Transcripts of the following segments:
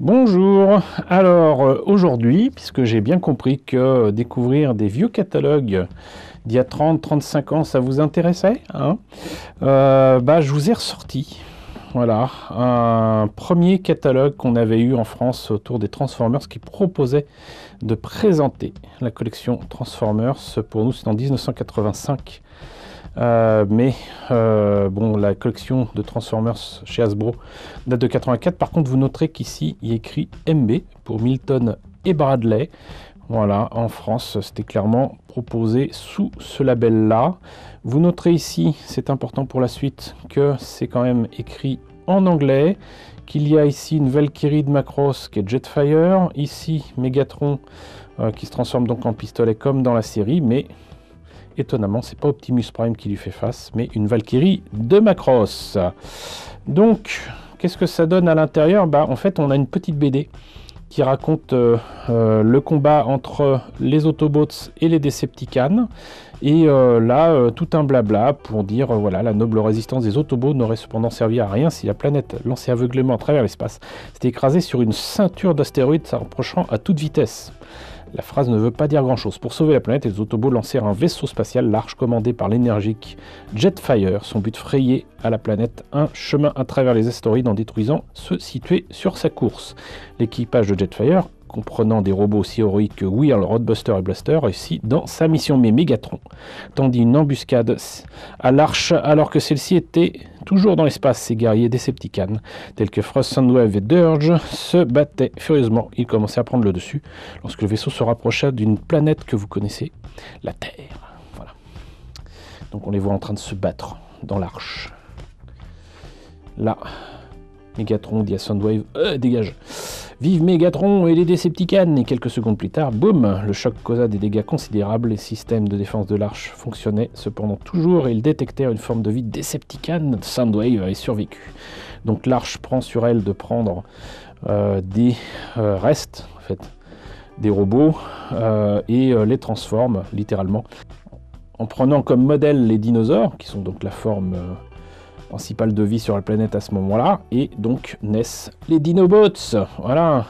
Bonjour, alors aujourd'hui, puisque j'ai bien compris que découvrir des vieux catalogues d'il y a 30-35 ans, ça vous intéressait, hein, je vous ai ressorti, voilà, un premier catalogue qu'on avait eu en France autour des Transformers qui proposait de présenter la collection Transformers. Pour nous, c'est en 1985. Bon, la collection de Transformers chez Hasbro date de 84. Par contre, vous noterez qu'ici, il est écrit MB pour Milton et Bradley. Voilà, en France, c'était clairement proposé sous ce label-là. Vous noterez ici, c'est important pour la suite, que c'est quand même écrit en anglais, qu'il y a ici une Valkyrie de Macross qui est Jetfire, ici Megatron qui se transforme donc en pistolet comme dans la série, mais étonnamment, c'est pas Optimus Prime qui lui fait face, mais une Valkyrie de Macross. Donc, qu'est-ce que ça donne à l'intérieur? En fait, on a une petite BD qui raconte le combat entre les Autobots et les Decepticons. Et tout un blabla pour dire, voilà, la noble résistance des Autobots n'aurait cependant servi à rien si la planète, lancée aveuglément à travers l'espace, s'était écrasée sur une ceinture d'astéroïdes s'approchant à toute vitesse. La phrase ne veut pas dire grand-chose. Pour sauver la planète, les Autobots lancèrent un vaisseau spatial large commandé par l'énergique Jetfire. Son but, frayer à la planète un chemin à travers les astéroïdes en détruisant ceux situés sur sa course. L'équipage de Jetfire, comprenant des robots aussi héroïques que Wheel, Roadbuster et Blaster, réussit dans sa mission. Mais Megatron tendit une embuscade à l'Arche alors que celle-ci était toujours dans l'espace. Ces guerriers Decepticons, tels que Frost, Soundwave et Dirge, se battaient furieusement. Ils commençaient à prendre le dessus lorsque le vaisseau se rapprocha d'une planète que vous connaissez, la Terre. Voilà. Donc on les voit en train de se battre dans l'Arche. Là, Megatron dit à Soundwave, dégage. Vive Megatron et les Decepticons. Et quelques secondes plus tard, boum, le choc causa des dégâts considérables. Les systèmes de défense de l'Arche fonctionnaient cependant toujours et ils détectèrent une forme de vie Decepticon. Soundwave avait survécu. Donc l'Arche prend sur elle de prendre des restes, en fait, des robots, et les transforme littéralement en prenant comme modèle les dinosaures, qui sont donc la forme principale de vie sur la planète à ce moment-là, et donc naissent les Dinobots, voilà.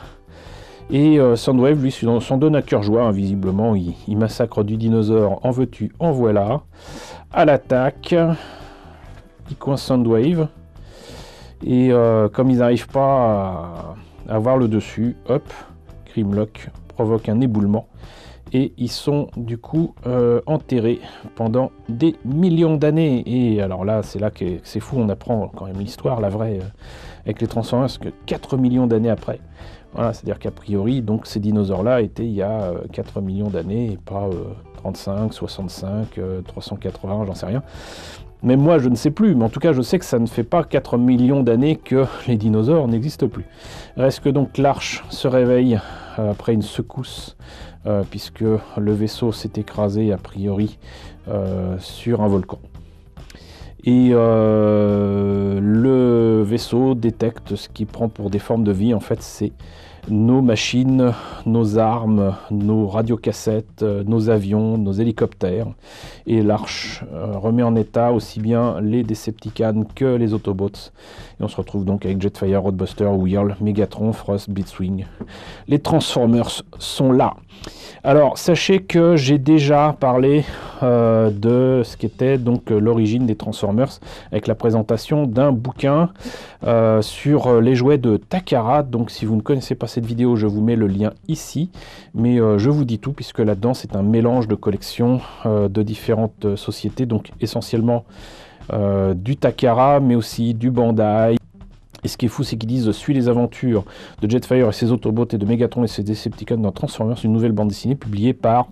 Et Soundwave, lui, s'en donne à cœur joie, hein, visiblement, il massacre du dinosaure, en veux-tu, en voilà, à l'attaque, il coince Soundwave, et comme ils n'arrivent pas à avoir le dessus, hop, Grimlock provoque un éboulement, et ils sont du coup enterrés pendant des millions d'années. Et alors là, c'est là que c'est fou, on apprend quand même l'histoire, la vraie, avec les Transformers, que 4 millions d'années après. Voilà, c'est-à-dire qu'a priori, donc ces dinosaures-là étaient il y a 4 millions d'années, et pas 35, 65, 380, j'en sais rien. Même moi, je ne sais plus, mais en tout cas, je sais que ça ne fait pas 4 millions d'années que les dinosaures n'existent plus. Reste que donc l'Arche se réveille après une secousse, puisque le vaisseau s'est écrasé, a priori, sur un volcan. Et le vaisseau détecte ce qui prend pour des formes de vie. En fait, c'est nos machines, nos armes, nos radiocassettes, nos avions, nos hélicoptères. Et l'Arche remet en état aussi bien les Decepticons que les Autobots. Et on se retrouve donc avec Jetfire, Roadbuster, Wheel, Megatron, Frost, Beatswing. Les Transformers sont là. Alors, sachez que j'ai déjà parlé de ce qu'était donc l'origine des Transformers avec la présentation d'un bouquin sur les jouets de Takara. Donc, si vous ne connaissez pas cette vidéo, je vous mets le lien ici. Mais je vous dis tout, puisque là-dedans, c'est un mélange de collections de différentes sociétés. Donc, essentiellement du Takara, mais aussi du Bandai. Et ce qui est fou, c'est qu'ils disent « Suis les aventures de Jetfire et ses Autobots et de Megatron et ses Decepticons dans Transformers, une nouvelle bande dessinée publiée par... »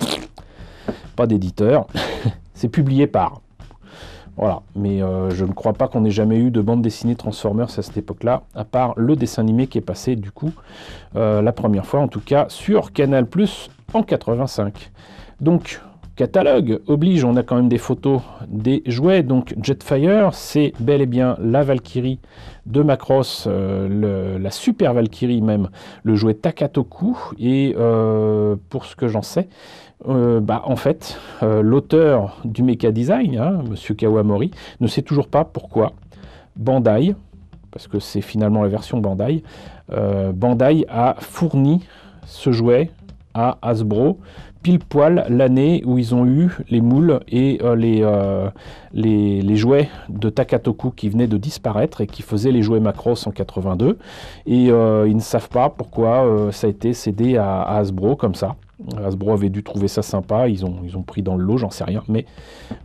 Pas d'éditeur, c'est publié par... Voilà, mais je ne crois pas qu'on ait jamais eu de bande dessinée Transformers à cette époque-là, à part le dessin animé qui est passé, du coup, la première fois, en tout cas, sur Canal+, en 85. Donc... catalogue oblige, on a quand même des photos des jouets. Donc Jetfire, c'est bel et bien la Valkyrie de Macross, la Super Valkyrie même, le jouet Takatoku. Et pour ce que j'en sais, en fait, l'auteur du Mecha Design, hein, Monsieur Kawamori, ne sait toujours pas pourquoi Bandai parce que c'est finalement la version Bandai. Bandai a fourni ce jouet à Hasbro pile poil l'année où ils ont eu les moules et les jouets de Takatoku qui venaient de disparaître et qui faisaient les jouets Macross en 82. Et ils ne savent pas pourquoi ça a été cédé à Hasbro comme ça. Hasbro avait dû trouver ça sympa, ils ont pris dans le lot, j'en sais rien, mais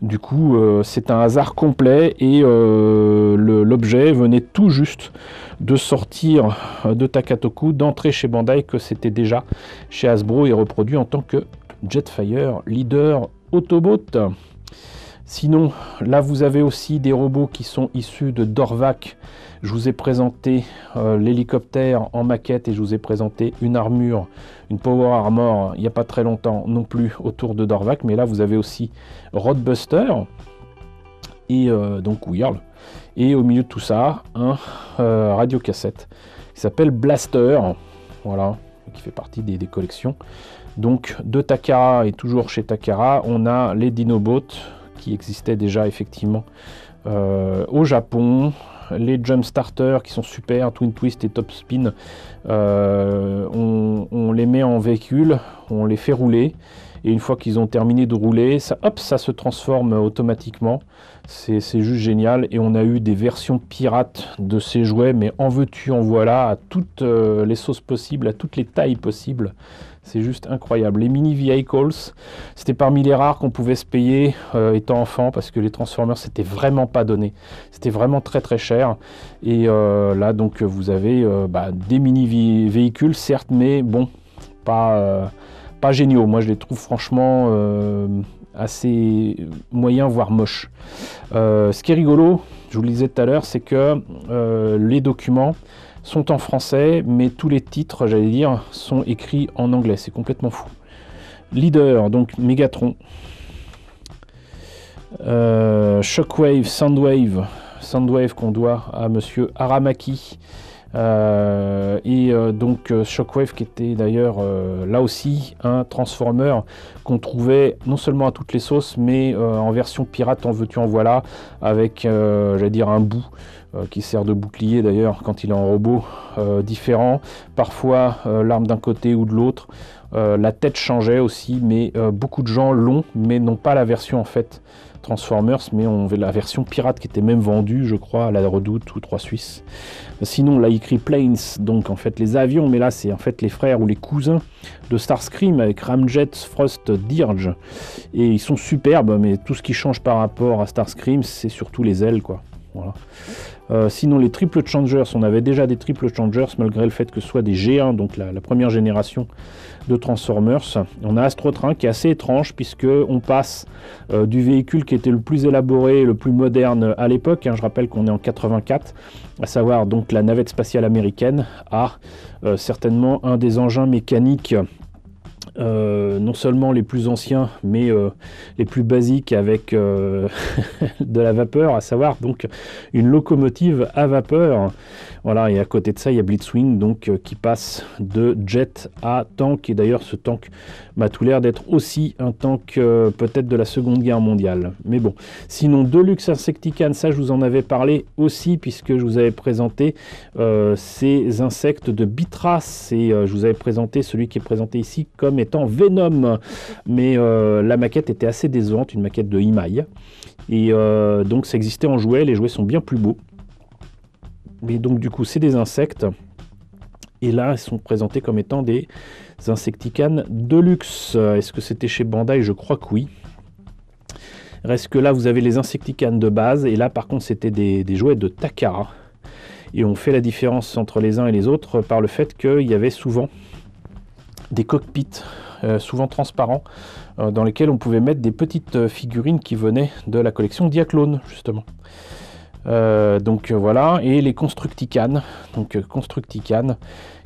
du coup c'est un hasard complet et l'objet venait tout juste de sortir de Takatoku, d'entrer chez Bandai, que c'était déjà chez Hasbro et reproduit en tant que Jetfire Leader Autobot. Sinon, là vous avez aussi des robots qui sont issus de Dorvac. Je vous ai présenté l'hélicoptère en maquette et je vous ai présenté une armure, une Power Armor, il n'y a pas très longtemps non plus autour de Dorvac. Mais là vous avez aussi Roadbuster et donc Whirl. Et au milieu de tout ça, un radiocassette qui s'appelle Blaster, voilà, qui fait partie des collections. Donc de Takara, et toujours chez Takara, on a les Dinobots qui existaient déjà effectivement au Japon. Les Jump Starter qui sont super, Twin Twist et Top Spin, on les met en véhicule, on les fait rouler, et une fois qu'ils ont terminé de rouler, ça, hop, ça se transforme automatiquement. C'est juste génial. Et on a eu des versions pirates de ces jouets, mais en veux-tu, en voilà, à toutes les sauces possibles, à toutes les tailles possibles. C'est juste incroyable. Les mini vehicles, c'était parmi les rares qu'on pouvait se payer étant enfant, parce que les Transformers, c'était vraiment pas donné. C'était vraiment très très cher. Et là, donc, vous avez des mini véhicules, certes, mais bon, pas géniaux. Moi, je les trouve franchement assez moyens, voire moches. Ce qui est rigolo, je vous le disais tout à l'heure, c'est que les documents sont en français, mais tous les titres, j'allais dire, sont écrits en anglais. C'est complètement fou. Leader, donc Megatron. Shockwave, Soundwave qu'on doit à monsieur Aramaki. Donc Shockwave qui était d'ailleurs là aussi un Transformer qu'on trouvait non seulement à toutes les sauces, mais en version pirate, en veux-tu en voilà, avec j'allais dire un bout qui sert de bouclier d'ailleurs quand il est en robot, différent, parfois l'arme d'un côté ou de l'autre, la tête changeait aussi, mais beaucoup de gens l'ont, mais n'ont pas la version en fait Transformers, mais on avait la version pirate qui était même vendue, je crois, à la Redoute ou 3 Suisses. Sinon, là, il écrit Planes, donc en fait les avions, mais là, c'est en fait les frères ou les cousins de Starscream avec Ramjet, Frost, Dirge. Et ils sont superbes, mais tout ce qui change par rapport à Starscream, c'est surtout les ailes, quoi. Voilà. Sinon, les triple changers, on avait déjà des triple changers malgré le fait que ce soit des G1, donc la première génération de Transformers. On a Astrotrain qui est assez étrange puisque on passe du véhicule qui était le plus élaboré et le plus moderne à l'époque, hein, je rappelle qu'on est en 84, à savoir donc la navette spatiale américaine, à certainement un des engins mécaniques non seulement les plus anciens, mais les plus basiques avec de la vapeur, à savoir donc une locomotive à vapeur. Voilà, et à côté de ça, il y a Blitzwing donc qui passe de jet à tank, et d'ailleurs ce tank m'a tout l'air d'être aussi un tank peut-être de la Seconde Guerre mondiale. Mais bon, sinon Deluxe Insecticans, ça je vous en avais parlé aussi puisque je vous avais présenté ces insectes de Bitras, et je vous avais présenté celui qui est présenté ici comme étant Venom, mais la maquette était assez décevante, une maquette de Imai, et donc ça existait en jouet, les jouets sont bien plus beaux, mais donc du coup c'est des insectes, et là ils sont présentés comme étant des Insecticans Deluxe. Est-ce que c'était chez Bandai? Je crois que oui. Reste que là vous avez les Insecticans de base, et là par contre c'était des jouets de Takara, et on fait la différence entre les uns et les autres par le fait qu'il y avait souvent des cockpits souvent transparents dans lesquels on pouvait mettre des petites figurines qui venaient de la collection Diaclone justement. Donc voilà, et les Constructicans, donc Constructicans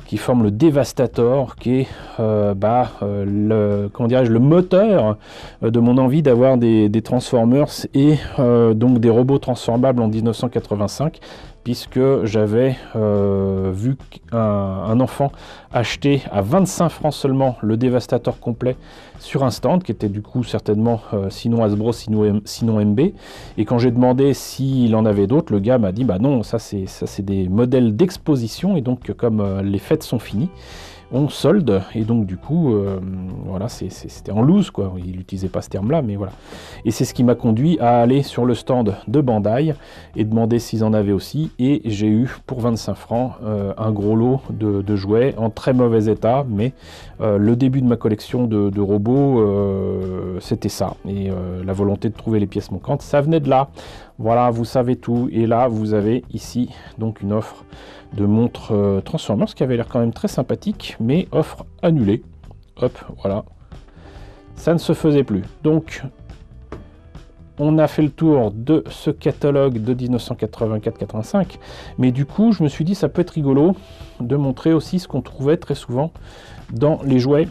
qui forment le Devastator, qui est comment dirais-je, le moteur de mon envie d'avoir des Transformers et donc des robots transformables en 1985, puisque j'avais vu un enfant acheter à 25 francs seulement le Dévastator complet sur un stand, qui était du coup certainement sinon Hasbro, sinon MB. Et quand j'ai demandé s'il en avait d'autres, le gars m'a dit bah non, ça c'est des modèles d'exposition, et donc comme les fêtes sont finies, on solde, et donc du coup voilà, c'était en loose quoi, il n'utilisait pas ce terme là, mais voilà. Et c'est ce qui m'a conduit à aller sur le stand de Bandai et demander s'ils en avaient aussi, et j'ai eu pour 25 francs un gros lot de jouets en très mauvais état, mais le début de ma collection de robots c'était ça, et la volonté de trouver les pièces manquantes, ça venait de là. Voilà, vous savez tout. Et là, vous avez ici donc une offre de montre Transformers qui avait l'air quand même très sympathique, mais offre annulée. Hop, voilà. Ça ne se faisait plus. Donc, on a fait le tour de ce catalogue de 1984-85. Mais du coup, je me suis dit, ça peut être rigolo de montrer aussi ce qu'on trouvait très souvent dans les jouets.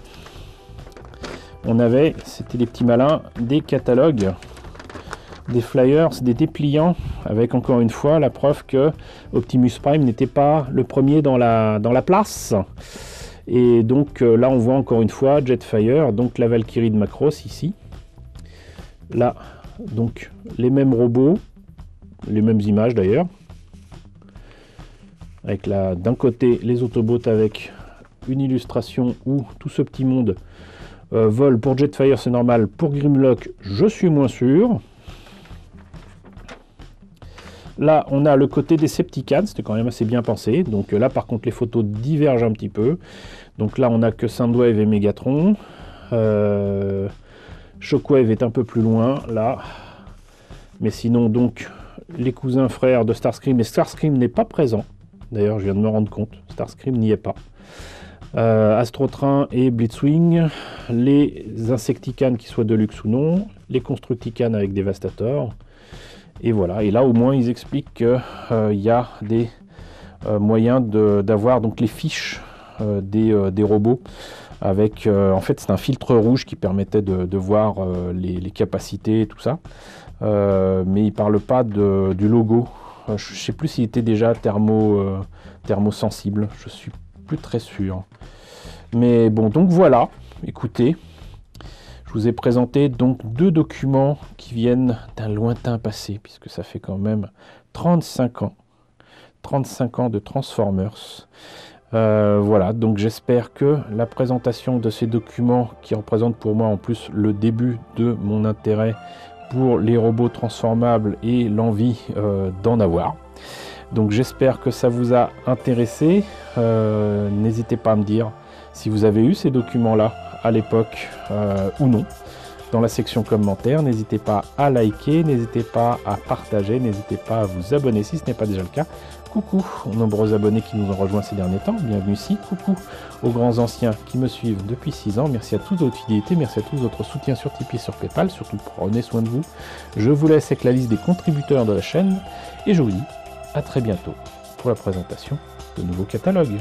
On avait, c'était les petits malins, des catalogues, des flyers, des dépliants, avec encore une fois la preuve que Optimus Prime n'était pas le premier dans la place. Et donc là on voit encore une fois Jetfire, donc la Valkyrie de Macross ici. Là, donc les mêmes robots, les mêmes images d'ailleurs. Avec d'un côté les Autobots avec une illustration où tout ce petit monde vole. Pour Jetfire c'est normal, pour Grimlock je suis moins sûr. Là, on a le côté des Septicans, c'était quand même assez bien pensé. Donc là, par contre, les photos divergent un petit peu. Donc là, on n'a que Soundwave et Megatron. Shockwave est un peu plus loin, là. Mais sinon, donc, les cousins frères de Starscream. Et Starscream n'est pas présent. D'ailleurs, je viens de me rendre compte. Starscream n'y est pas. Astrotrain et Blitzwing. Les Insecticans, qui soient Deluxe ou non. Les Constructicans avec Devastator. Et voilà, et là au moins ils expliquent qu'il y a des moyens d'avoir donc les fiches des robots avec, en fait c'est un filtre rouge qui permettait de voir les capacités et tout ça, mais il ne parle pas du logo. Je ne sais plus s'il était déjà thermosensible, je suis plus très sûr. Mais bon, donc voilà, écoutez. Je vous ai présenté donc deux documents qui viennent d'un lointain passé, puisque ça fait quand même 35 ans de Transformers. Voilà, donc j'espère que la présentation de ces documents, qui représentent pour moi en plus le début de mon intérêt pour les robots transformables et l'envie d'en avoir. Donc j'espère que ça vous a intéressé. N'hésitez pas à me dire si vous avez eu ces documents-là à l'époque ou non, dans la section commentaires. N'hésitez pas à liker, n'hésitez pas à partager, n'hésitez pas à vous abonner si ce n'est pas déjà le cas. Coucou aux nombreux abonnés qui nous ont rejoints ces derniers temps, bienvenue ici. Coucou aux grands anciens qui me suivent depuis 6 ans, merci à toute votre fidélité, merci à tous votre soutien sur Tipeee, sur Paypal, surtout prenez soin de vous. Je vous laisse avec la liste des contributeurs de la chaîne, et je vous dis à très bientôt pour la présentation de nouveaux catalogues.